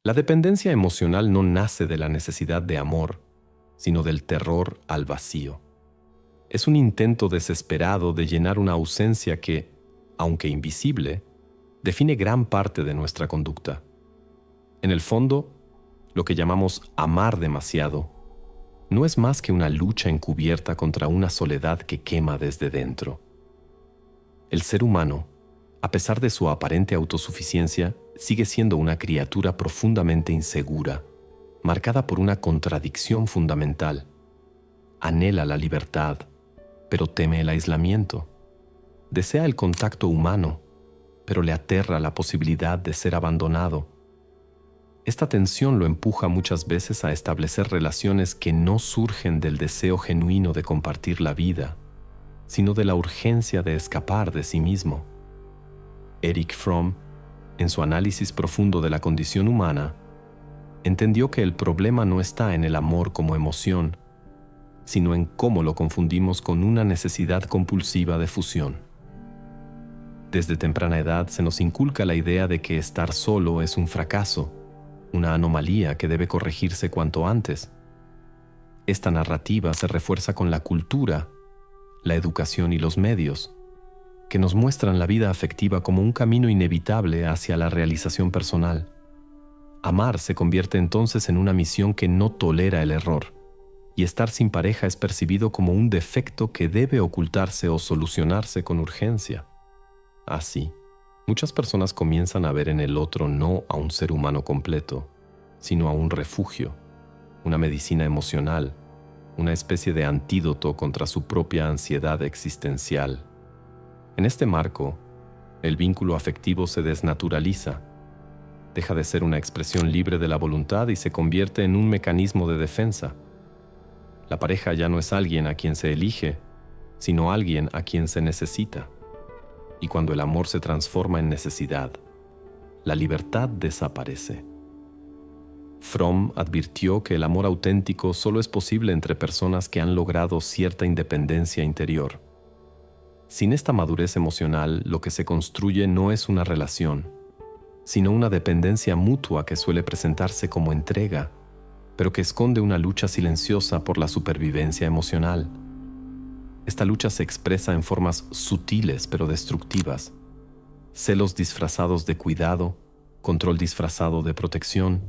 La dependencia emocional no nace de la necesidad de amor, sino del terror al vacío. Es un intento desesperado de llenar una ausencia que, aunque invisible, define gran parte de nuestra conducta. En el fondo, lo que llamamos amar demasiado no es más que una lucha encubierta contra una soledad que quema desde dentro. El ser humano, a pesar de su aparente autosuficiencia, sigue siendo una criatura profundamente insegura, marcada por una contradicción fundamental. Anhela la libertad, pero teme el aislamiento. Desea el contacto humano, pero le aterra la posibilidad de ser abandonado. Esta tensión lo empuja muchas veces a establecer relaciones que no surgen del deseo genuino de compartir la vida, sino de la urgencia de escapar de sí mismo. Erich Fromm, en su análisis profundo de la condición humana, entendió que el problema no está en el amor como emoción, sino en cómo lo confundimos con una necesidad compulsiva de fusión. Desde temprana edad se nos inculca la idea de que estar solo es un fracaso, una anomalía que debe corregirse cuanto antes. Esta narrativa se refuerza con la cultura, la educación y los medios, que nos muestran la vida afectiva como un camino inevitable hacia la realización personal. Amar se convierte entonces en una misión que no tolera el error, y estar sin pareja es percibido como un defecto que debe ocultarse o solucionarse con urgencia. Así, muchas personas comienzan a ver en el otro no a un ser humano completo, sino a un refugio, una medicina emocional, una especie de antídoto contra su propia ansiedad existencial. En este marco, el vínculo afectivo se desnaturaliza, deja de ser una expresión libre de la voluntad y se convierte en un mecanismo de defensa. La pareja ya no es alguien a quien se elige, sino alguien a quien se necesita. Y cuando el amor se transforma en necesidad, la libertad desaparece. Fromm advirtió que el amor auténtico solo es posible entre personas que han logrado cierta independencia interior. Sin esta madurez emocional, lo que se construye no es una relación, sino una dependencia mutua que suele presentarse como entrega, pero que esconde una lucha silenciosa por la supervivencia emocional. Esta lucha se expresa en formas sutiles pero destructivas. Celos disfrazados de cuidado, control disfrazado de protección,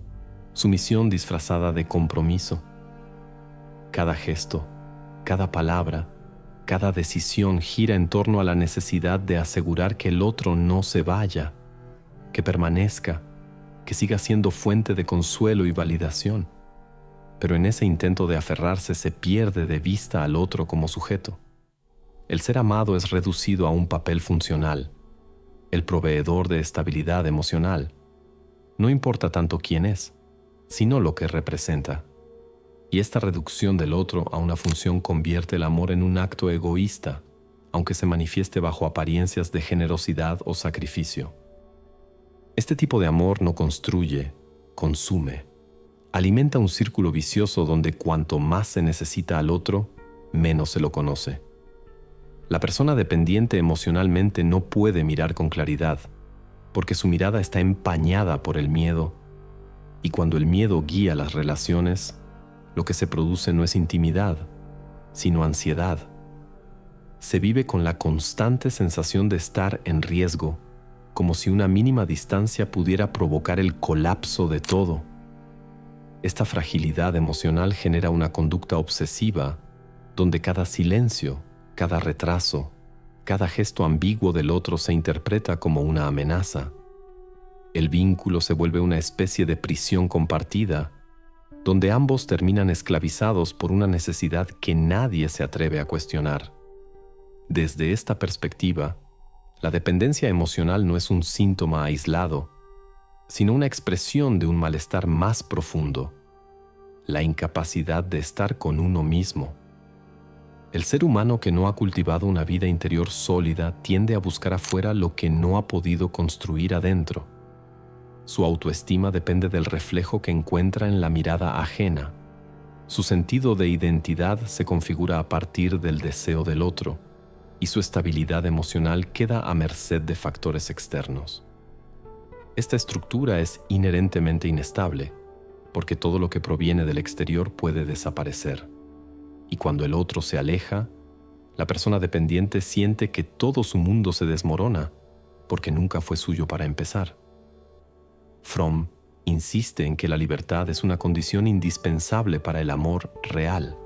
sumisión disfrazada de compromiso. Cada gesto, cada palabra, cada decisión gira en torno a la necesidad de asegurar que el otro no se vaya, que permanezca, que siga siendo fuente de consuelo y validación. Pero en ese intento de aferrarse se pierde de vista al otro como sujeto. El ser amado es reducido a un papel funcional, el proveedor de estabilidad emocional. No importa tanto quién es, sino lo que representa. Y esta reducción del otro a una función convierte el amor en un acto egoísta, aunque se manifieste bajo apariencias de generosidad o sacrificio. Este tipo de amor no construye, consume. Alimenta un círculo vicioso donde cuanto más se necesita al otro, menos se lo conoce. La persona dependiente emocionalmente no puede mirar con claridad, porque su mirada está empañada por el miedo, y cuando el miedo guía las relaciones, lo que se produce no es intimidad, sino ansiedad. Se vive con la constante sensación de estar en riesgo, como si una mínima distancia pudiera provocar el colapso de todo. Esta fragilidad emocional genera una conducta obsesiva, donde cada silencio, cada retraso, cada gesto ambiguo del otro se interpreta como una amenaza. El vínculo se vuelve una especie de prisión compartida, donde ambos terminan esclavizados por una necesidad que nadie se atreve a cuestionar. Desde esta perspectiva, la dependencia emocional no es un síntoma aislado, sino una expresión de un malestar más profundo, la incapacidad de estar con uno mismo. El ser humano que no ha cultivado una vida interior sólida tiende a buscar afuera lo que no ha podido construir adentro. Su autoestima depende del reflejo que encuentra en la mirada ajena. Su sentido de identidad se configura a partir del deseo del otro, y su estabilidad emocional queda a merced de factores externos. Esta estructura es inherentemente inestable, porque todo lo que proviene del exterior puede desaparecer. Y cuando el otro se aleja, la persona dependiente siente que todo su mundo se desmorona, porque nunca fue suyo para empezar. Fromm insiste en que la libertad es una condición indispensable para el amor real.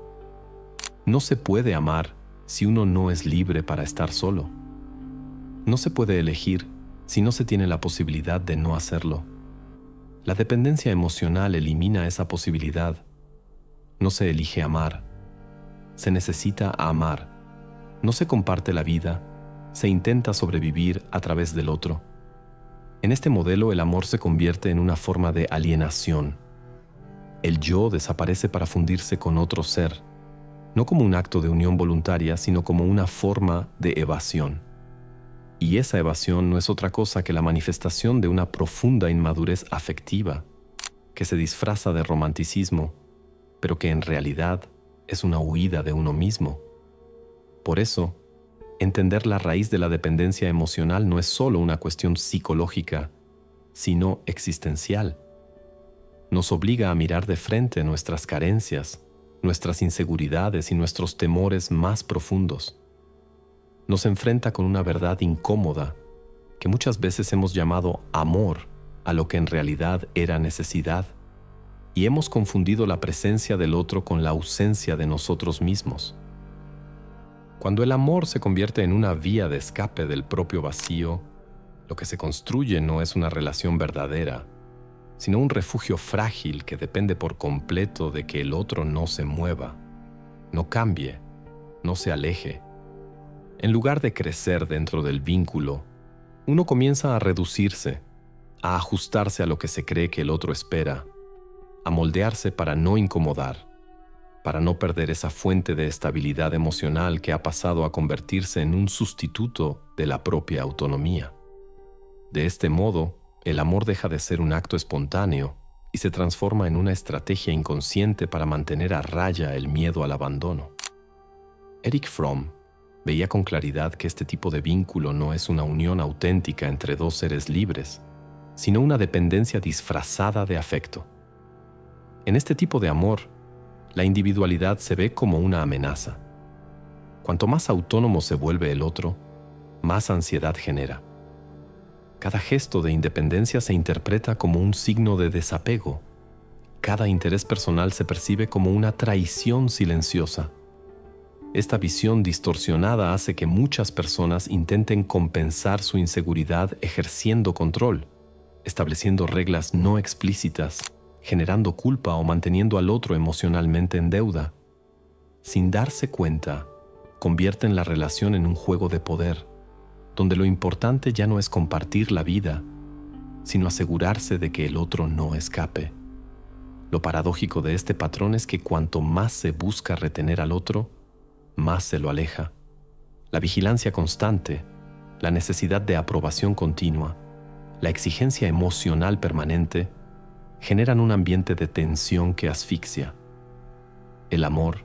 No se puede amar si uno no es libre para estar solo. No se puede elegir si no se tiene la posibilidad de no hacerlo. La dependencia emocional elimina esa posibilidad. No se elige amar. Se necesita amar. No se comparte la vida. Se intenta sobrevivir a través del otro. En este modelo, el amor se convierte en una forma de alienación. El yo desaparece para fundirse con otro ser, no como un acto de unión voluntaria, sino como una forma de evasión. Y esa evasión no es otra cosa que la manifestación de una profunda inmadurez afectiva, que se disfraza de romanticismo, pero que en realidad es una huida de uno mismo. Por eso, entender la raíz de la dependencia emocional no es solo una cuestión psicológica, sino existencial. Nos obliga a mirar de frente nuestras carencias, nuestras inseguridades y nuestros temores más profundos. Nos enfrenta con una verdad incómoda que muchas veces hemos llamado amor a lo que en realidad era necesidad, y hemos confundido la presencia del otro con la ausencia de nosotros mismos. Cuando el amor se convierte en una vía de escape del propio vacío, lo que se construye no es una relación verdadera, sino un refugio frágil que depende por completo de que el otro no se mueva, no cambie, no se aleje. En lugar de crecer dentro del vínculo, uno comienza a reducirse, a ajustarse a lo que se cree que el otro espera, a moldearse para no incomodar, para no perder esa fuente de estabilidad emocional que ha pasado a convertirse en un sustituto de la propia autonomía. De este modo, el amor deja de ser un acto espontáneo y se transforma en una estrategia inconsciente para mantener a raya el miedo al abandono. Erich Fromm veía con claridad que este tipo de vínculo no es una unión auténtica entre dos seres libres, sino una dependencia disfrazada de afecto. En este tipo de amor, la individualidad se ve como una amenaza. Cuanto más autónomo se vuelve el otro, más ansiedad genera. Cada gesto de independencia se interpreta como un signo de desapego. Cada interés personal se percibe como una traición silenciosa. Esta visión distorsionada hace que muchas personas intenten compensar su inseguridad ejerciendo control, estableciendo reglas no explícitas, generando culpa o manteniendo al otro emocionalmente en deuda. Sin darse cuenta, convierten la relación en un juego de poder, donde lo importante ya no es compartir la vida, sino asegurarse de que el otro no escape. Lo paradójico de este patrón es que cuanto más se busca retener al otro, más se lo aleja. La vigilancia constante, la necesidad de aprobación continua, la exigencia emocional permanente, generan un ambiente de tensión que asfixia. El amor,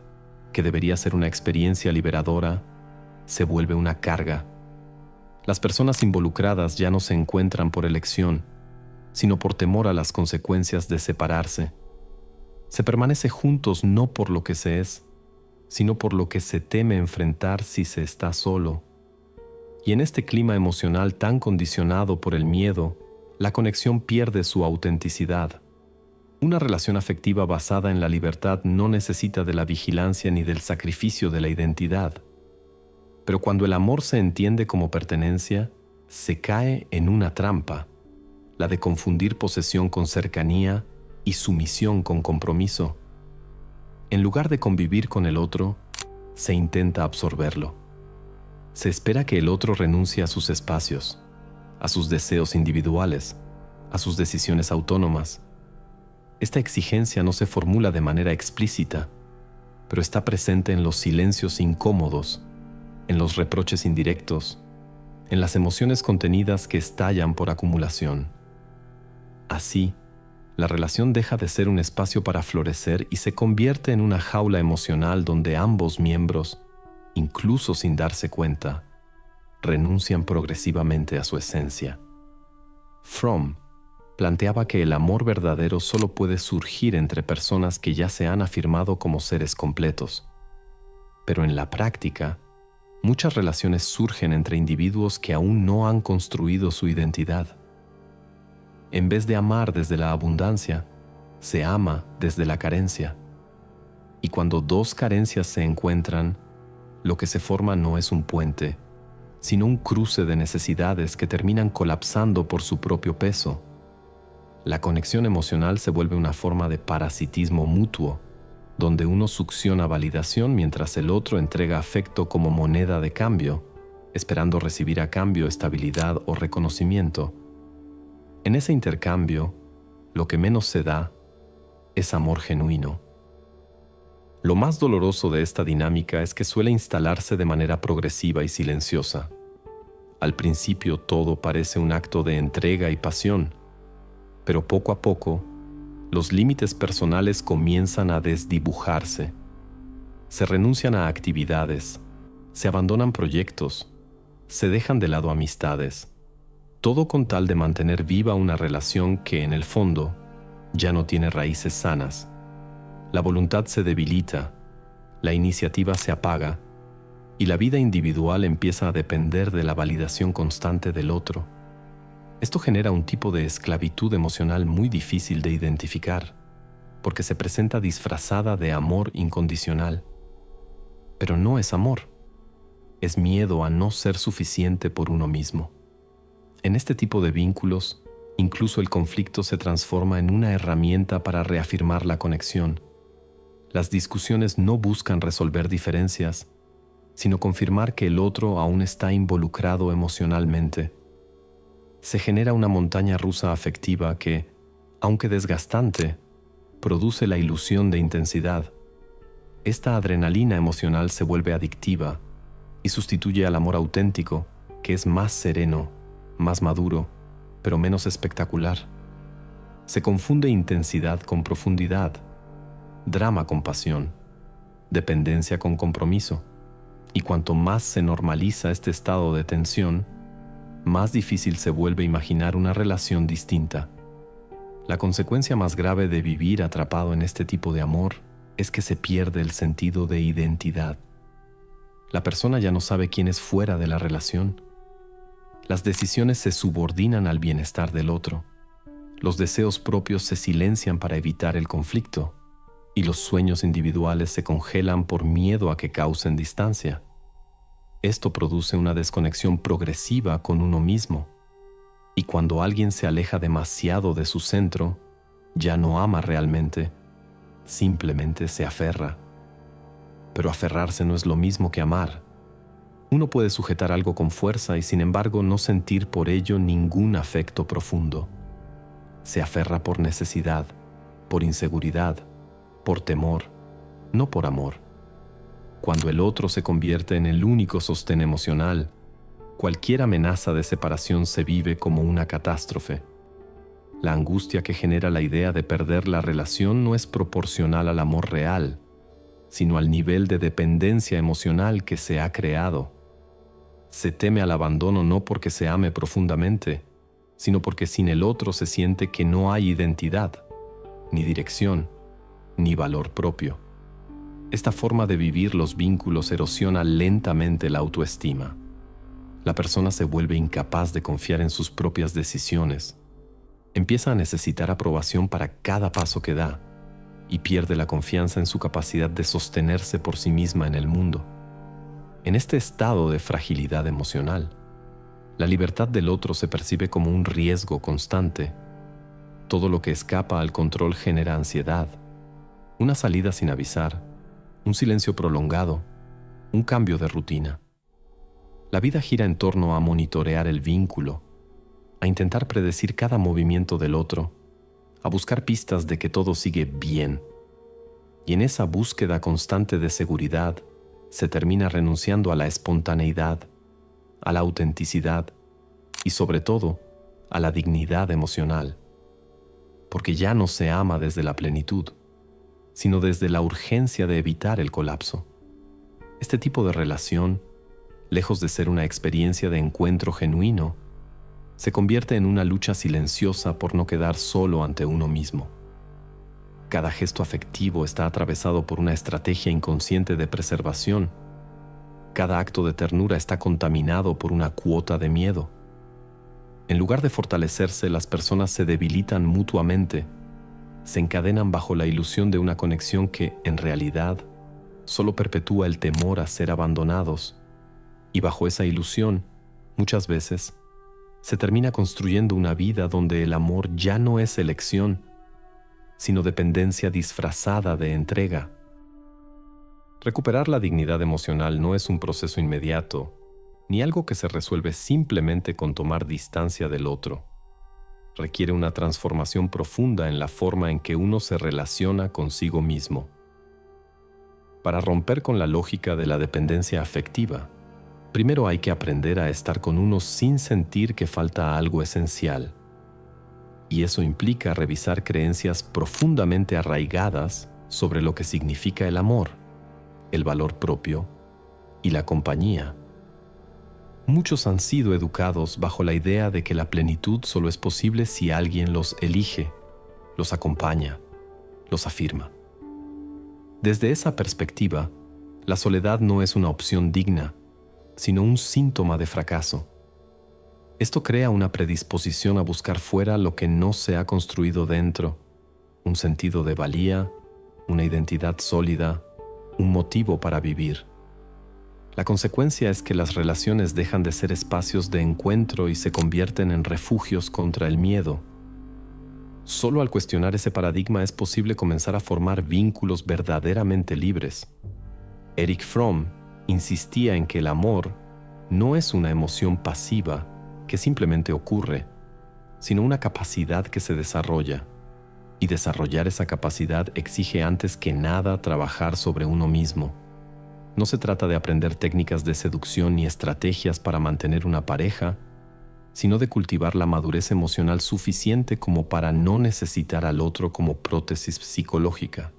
que debería ser una experiencia liberadora, se vuelve una carga. Las personas involucradas ya no se encuentran por elección, sino por temor a las consecuencias de separarse. Se permanece juntos no por lo que se es, sino por lo que se teme enfrentar si se está solo. Y en este clima emocional tan condicionado por el miedo, la conexión pierde su autenticidad. Una relación afectiva basada en la libertad no necesita de la vigilancia ni del sacrificio de la identidad. Pero cuando el amor se entiende como pertenencia, se cae en una trampa, la de confundir posesión con cercanía y sumisión con compromiso. En lugar de convivir con el otro, se intenta absorberlo. Se espera que el otro renuncie a sus espacios, a sus deseos individuales, a sus decisiones autónomas. Esta exigencia no se formula de manera explícita, pero está presente en los silencios incómodos, en los reproches indirectos, en las emociones contenidas que estallan por acumulación. Así, la relación deja de ser un espacio para florecer y se convierte en una jaula emocional donde ambos miembros, incluso sin darse cuenta, renuncian progresivamente a su esencia. Fromm planteaba que el amor verdadero solo puede surgir entre personas que ya se han afirmado como seres completos. Pero en la práctica, muchas relaciones surgen entre individuos que aún no han construido su identidad. En vez de amar desde la abundancia, se ama desde la carencia. Y cuando dos carencias se encuentran, lo que se forma no es un puente, sino un cruce de necesidades que terminan colapsando por su propio peso. La conexión emocional se vuelve una forma de parasitismo mutuo, donde uno succiona validación mientras el otro entrega afecto como moneda de cambio, esperando recibir a cambio estabilidad o reconocimiento. En ese intercambio, lo que menos se da es amor genuino. Lo más doloroso de esta dinámica es que suele instalarse de manera progresiva y silenciosa. Al principio todo parece un acto de entrega y pasión, pero poco a poco, los límites personales comienzan a desdibujarse. Se renuncian a actividades, se abandonan proyectos, se dejan de lado amistades, todo con tal de mantener viva una relación que, en el fondo, ya no tiene raíces sanas. La voluntad se debilita, la iniciativa se apaga y la vida individual empieza a depender de la validación constante del otro. Esto genera un tipo de esclavitud emocional muy difícil de identificar, porque se presenta disfrazada de amor incondicional. Pero no es amor, es miedo a no ser suficiente por uno mismo. En este tipo de vínculos, incluso el conflicto se transforma en una herramienta para reafirmar la conexión. Las discusiones no buscan resolver diferencias, sino confirmar que el otro aún está involucrado emocionalmente. Se genera una montaña rusa afectiva que, aunque desgastante, produce la ilusión de intensidad. Esta adrenalina emocional se vuelve adictiva y sustituye al amor auténtico, que es más sereno, más maduro, pero menos espectacular. Se confunde intensidad con profundidad, drama con pasión, dependencia con compromiso, y cuanto más se normaliza este estado de tensión, más difícil se vuelve imaginar una relación distinta. La consecuencia más grave de vivir atrapado en este tipo de amor es que se pierde el sentido de identidad. La persona ya no sabe quién es fuera de la relación. Las decisiones se subordinan al bienestar del otro. Los deseos propios se silencian para evitar el conflicto, y los sueños individuales se congelan por miedo a que causen distancia. Esto produce una desconexión progresiva con uno mismo, y cuando alguien se aleja demasiado de su centro, ya no ama realmente, simplemente se aferra. Pero aferrarse no es lo mismo que amar. Uno puede sujetar algo con fuerza y sin embargo no sentir por ello ningún afecto profundo. Se aferra por necesidad, por inseguridad, por temor, no por amor. Cuando el otro se convierte en el único sostén emocional, cualquier amenaza de separación se vive como una catástrofe. La angustia que genera la idea de perder la relación no es proporcional al amor real, sino al nivel de dependencia emocional que se ha creado. Se teme al abandono no porque se ame profundamente, sino porque sin el otro se siente que no hay identidad, ni dirección, ni valor propio. Esta forma de vivir los vínculos erosiona lentamente la autoestima. La persona se vuelve incapaz de confiar en sus propias decisiones. Empieza a necesitar aprobación para cada paso que da y pierde la confianza en su capacidad de sostenerse por sí misma en el mundo. En este estado de fragilidad emocional, la libertad del otro se percibe como un riesgo constante. Todo lo que escapa al control genera ansiedad, una salida sin avisar, un silencio prolongado, un cambio de rutina. La vida gira en torno a monitorear el vínculo, a intentar predecir cada movimiento del otro, a buscar pistas de que todo sigue bien. Y en esa búsqueda constante de seguridad, se termina renunciando a la espontaneidad, a la autenticidad y sobre todo a la dignidad emocional. Porque ya no se ama desde la plenitud, sino desde la urgencia de evitar el colapso. Este tipo de relación, lejos de ser una experiencia de encuentro genuino, se convierte en una lucha silenciosa por no quedar solo ante uno mismo. Cada gesto afectivo está atravesado por una estrategia inconsciente de preservación. Cada acto de ternura está contaminado por una cuota de miedo. En lugar de fortalecerse, las personas se debilitan mutuamente, se encadenan bajo la ilusión de una conexión que, en realidad, solo perpetúa el temor a ser abandonados, y bajo esa ilusión, muchas veces, se termina construyendo una vida donde el amor ya no es elección, sino dependencia disfrazada de entrega. Recuperar la dignidad emocional no es un proceso inmediato, ni algo que se resuelve simplemente con tomar distancia del otro. Requiere una transformación profunda en la forma en que uno se relaciona consigo mismo. Para romper con la lógica de la dependencia afectiva, primero hay que aprender a estar con uno sin sentir que falta algo esencial. Y eso implica revisar creencias profundamente arraigadas sobre lo que significa el amor, el valor propio y la compañía. Muchos han sido educados bajo la idea de que la plenitud solo es posible si alguien los elige, los acompaña, los afirma. Desde esa perspectiva, la soledad no es una opción digna, sino un síntoma de fracaso. Esto crea una predisposición a buscar fuera lo que no se ha construido dentro, un sentido de valía, una identidad sólida, un motivo para vivir. La consecuencia es que las relaciones dejan de ser espacios de encuentro y se convierten en refugios contra el miedo. Solo al cuestionar ese paradigma es posible comenzar a formar vínculos verdaderamente libres. Erich Fromm insistía en que el amor no es una emoción pasiva que simplemente ocurre, sino una capacidad que se desarrolla. Y desarrollar esa capacidad exige antes que nada trabajar sobre uno mismo. No se trata de aprender técnicas de seducción ni estrategias para mantener una pareja, sino de cultivar la madurez emocional suficiente como para no necesitar al otro como prótesis psicológica.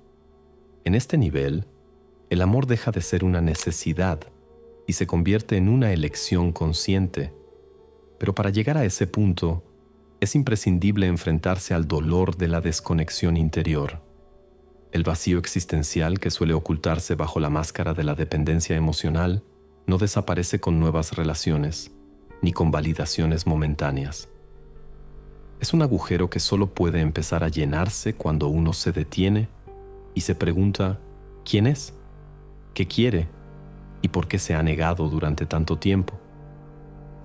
En este nivel, el amor deja de ser una necesidad y se convierte en una elección consciente. Pero para llegar a ese punto, es imprescindible enfrentarse al dolor de la desconexión interior. El vacío existencial que suele ocultarse bajo la máscara de la dependencia emocional no desaparece con nuevas relaciones, ni con validaciones momentáneas. Es un agujero que solo puede empezar a llenarse cuando uno se detiene y se pregunta ¿quién es? ¿Qué quiere? ¿Y por qué se ha negado durante tanto tiempo?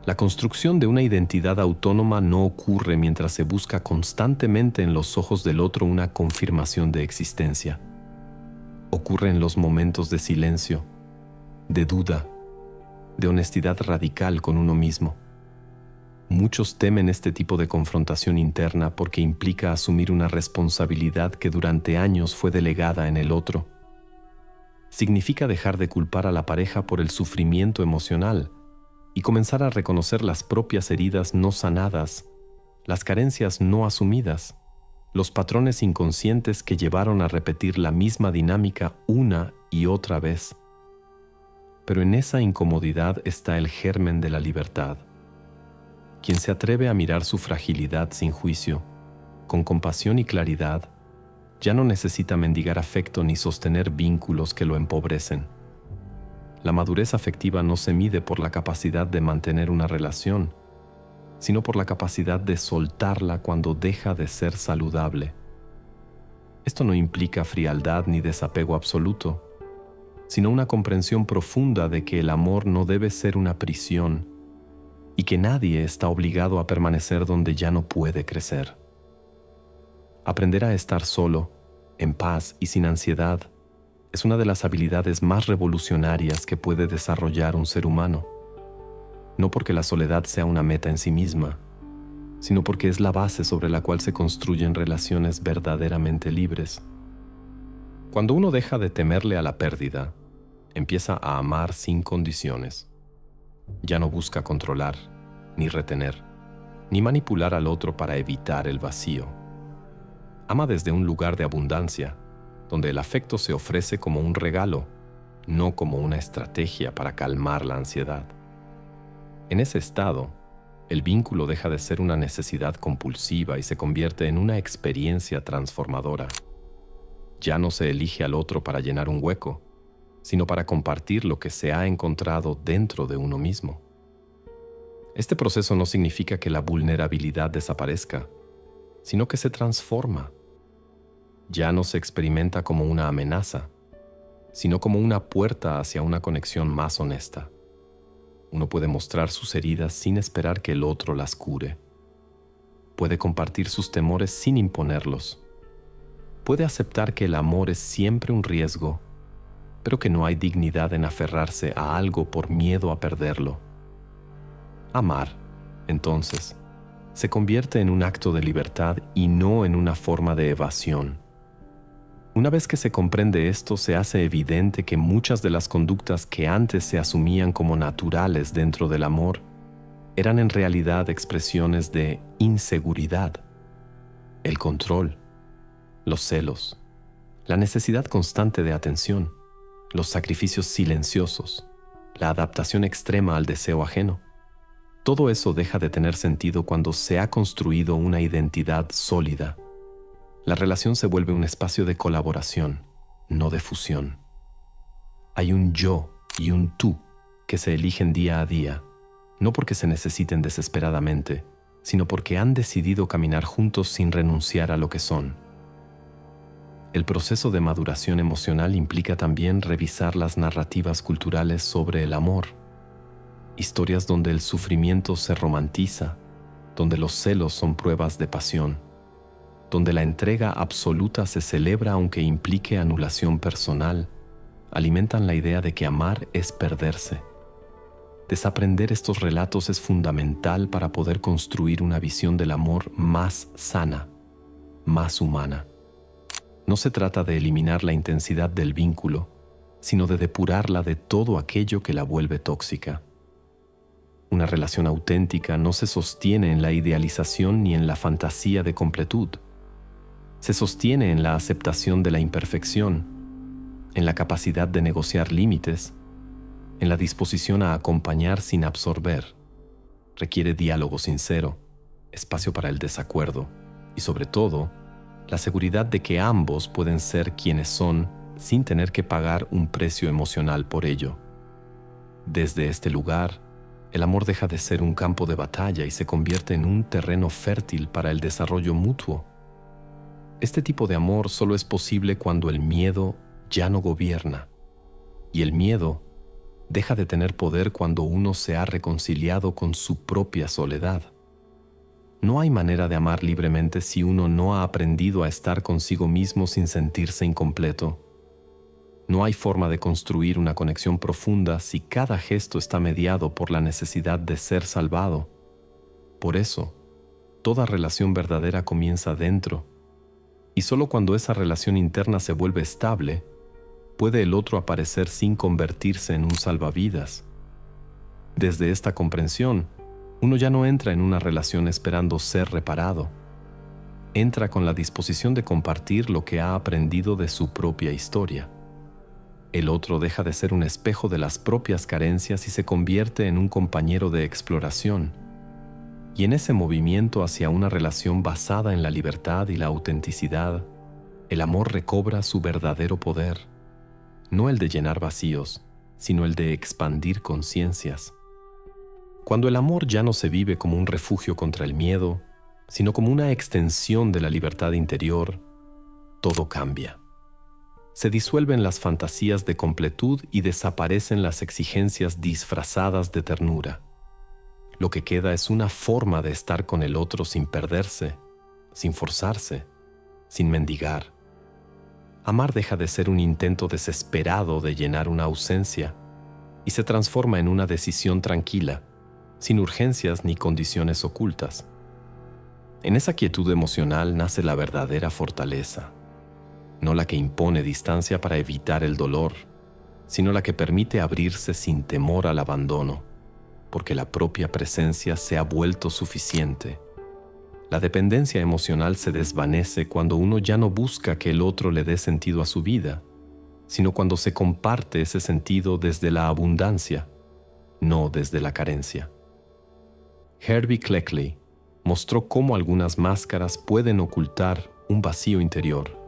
La construcción de una identidad autónoma no ocurre mientras se busca constantemente en los ojos del otro una confirmación de existencia. Ocurre en los momentos de silencio, de duda, de honestidad radical con uno mismo. Muchos temen este tipo de confrontación interna porque implica asumir una responsabilidad que durante años fue delegada en el otro. Significa dejar de culpar a la pareja por el sufrimiento emocional y comenzar a reconocer las propias heridas no sanadas, las carencias no asumidas, los patrones inconscientes que llevaron a repetir la misma dinámica una y otra vez. Pero en esa incomodidad está el germen de la libertad. Quien se atreve a mirar su fragilidad sin juicio, con compasión y claridad, ya no necesita mendigar afecto ni sostener vínculos que lo empobrecen. La madurez afectiva no se mide por la capacidad de mantener una relación, sino por la capacidad de soltarla cuando deja de ser saludable. Esto no implica frialdad ni desapego absoluto, sino una comprensión profunda de que el amor no debe ser una prisión y que nadie está obligado a permanecer donde ya no puede crecer. Aprender a estar solo, en paz y sin ansiedad es una de las habilidades más revolucionarias que puede desarrollar un ser humano. No porque la soledad sea una meta en sí misma, sino porque es la base sobre la cual se construyen relaciones verdaderamente libres. Cuando uno deja de temerle a la pérdida, empieza a amar sin condiciones. Ya no busca controlar, ni retener, ni manipular al otro para evitar el vacío. Ama desde un lugar de abundancia, donde el afecto se ofrece como un regalo, no como una estrategia para calmar la ansiedad. En ese estado, El vínculo deja de ser una necesidad compulsiva y se convierte en una experiencia transformadora. Ya no se elige al otro para llenar un hueco, sino para compartir lo que se ha encontrado dentro de uno mismo. Este proceso no significa que la vulnerabilidad desaparezca, sino que se transforma. Ya no se experimenta como una amenaza, sino como una puerta hacia una conexión más honesta. Uno puede mostrar sus heridas sin esperar que el otro las cure. Puede compartir sus temores sin imponerlos. Puede aceptar que el amor es siempre un riesgo, pero que no hay dignidad en aferrarse a algo por miedo a perderlo. Amar, entonces, se convierte en un acto de libertad y no en una forma de evasión. Una vez que se comprende esto, se hace evidente que muchas de las conductas que antes se asumían como naturales dentro del amor eran en realidad expresiones de inseguridad, el control, los celos, la necesidad constante de atención, los sacrificios silenciosos, la adaptación extrema al deseo ajeno. Todo eso deja de tener sentido cuando se ha construido una identidad sólida. La relación se vuelve un espacio de colaboración, no de fusión. Hay un yo y un tú que se eligen día a día, no porque se necesiten desesperadamente, sino porque han decidido caminar juntos sin renunciar a lo que son. El proceso de maduración emocional implica también revisar las narrativas culturales sobre el amor. Historias donde el sufrimiento se romantiza, donde los celos son pruebas de pasión, donde la entrega absoluta se celebra aunque implique anulación personal, alimentan la idea de que amar es perderse. Desaprender estos relatos es fundamental para poder construir una visión del amor más sana, más humana. No se trata de eliminar la intensidad del vínculo, sino de depurarla de todo aquello que la vuelve tóxica. Una relación auténtica no se sostiene en la idealización ni en la fantasía de completud. Se sostiene en la aceptación de la imperfección, en la capacidad de negociar límites, en la disposición a acompañar sin absorber. Requiere diálogo sincero, espacio para el desacuerdo y, sobre todo, la seguridad de que ambos pueden ser quienes son sin tener que pagar un precio emocional por ello. Desde este lugar, el amor deja de ser un campo de batalla y se convierte en un terreno fértil para el desarrollo mutuo. Este tipo de amor solo es posible cuando el miedo ya no gobierna, y el miedo deja de tener poder cuando uno se ha reconciliado con su propia soledad. No hay manera de amar libremente si uno no ha aprendido a estar consigo mismo sin sentirse incompleto. No hay forma de construir una conexión profunda si cada gesto está mediado por la necesidad de ser salvado. Por eso, toda relación verdadera comienza dentro, y solo cuando esa relación interna se vuelve estable, puede el otro aparecer sin convertirse en un salvavidas. Desde esta comprensión, uno ya no entra en una relación esperando ser reparado. Entra con la disposición de compartir lo que ha aprendido de su propia historia. El otro deja de ser un espejo de las propias carencias y se convierte en un compañero de exploración. Y en ese movimiento hacia una relación basada en la libertad y la autenticidad, el amor recobra su verdadero poder. No el de llenar vacíos, sino el de expandir conciencias. Cuando el amor ya no se vive como un refugio contra el miedo, sino como una extensión de la libertad interior, todo cambia. Se disuelven las fantasías de completud y desaparecen las exigencias disfrazadas de ternura. Lo que queda es una forma de estar con el otro sin perderse, sin forzarse, sin mendigar. Amar deja de ser un intento desesperado de llenar una ausencia y se transforma en una decisión tranquila, sin urgencias ni condiciones ocultas. En esa quietud emocional nace la verdadera fortaleza. No la que impone distancia para evitar el dolor, sino la que permite abrirse sin temor al abandono, porque la propia presencia se ha vuelto suficiente. La dependencia emocional se desvanece cuando uno ya no busca que el otro le dé sentido a su vida, sino cuando se comparte ese sentido desde la abundancia, no desde la carencia. Herbie Cleckley mostró cómo algunas máscaras pueden ocultar un vacío interior.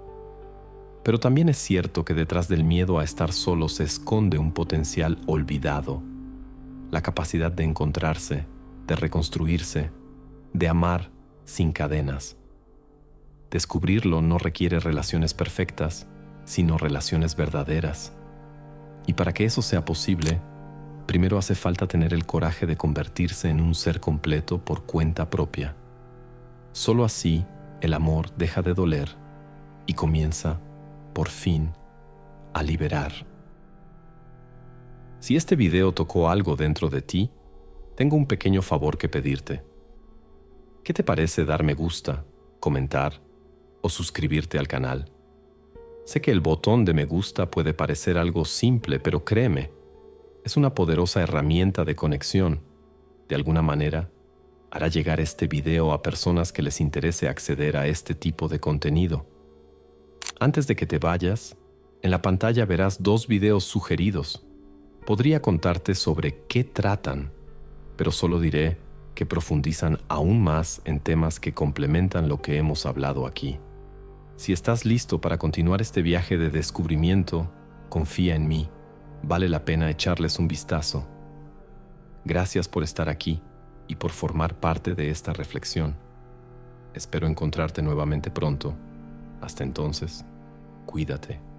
Pero también es cierto que detrás del miedo a estar solo se esconde un potencial olvidado, la capacidad de encontrarse, de reconstruirse, de amar sin cadenas. Descubrirlo no requiere relaciones perfectas, sino relaciones verdaderas. Y para que eso sea posible, primero hace falta tener el coraje de convertirse en un ser completo por cuenta propia. Solo así el amor deja de doler y comienza, por fin, a liberar. Si este video tocó algo dentro de ti, tengo un pequeño favor que pedirte. ¿Qué te parece dar me gusta, comentar o suscribirte al canal? Sé que el botón de me gusta puede parecer algo simple, pero créeme, es una poderosa herramienta de conexión. De alguna manera, hará llegar este video a personas que les interese acceder a este tipo de contenido. Antes de que te vayas, en la pantalla verás 2 videos sugeridos. Podría contarte sobre qué tratan, pero solo diré que profundizan aún más en temas que complementan lo que hemos hablado aquí. Si estás listo para continuar este viaje de descubrimiento, confía en mí. Vale la pena echarles un vistazo. Gracias por estar aquí y por formar parte de esta reflexión. Espero encontrarte nuevamente pronto. Hasta entonces, cuídate.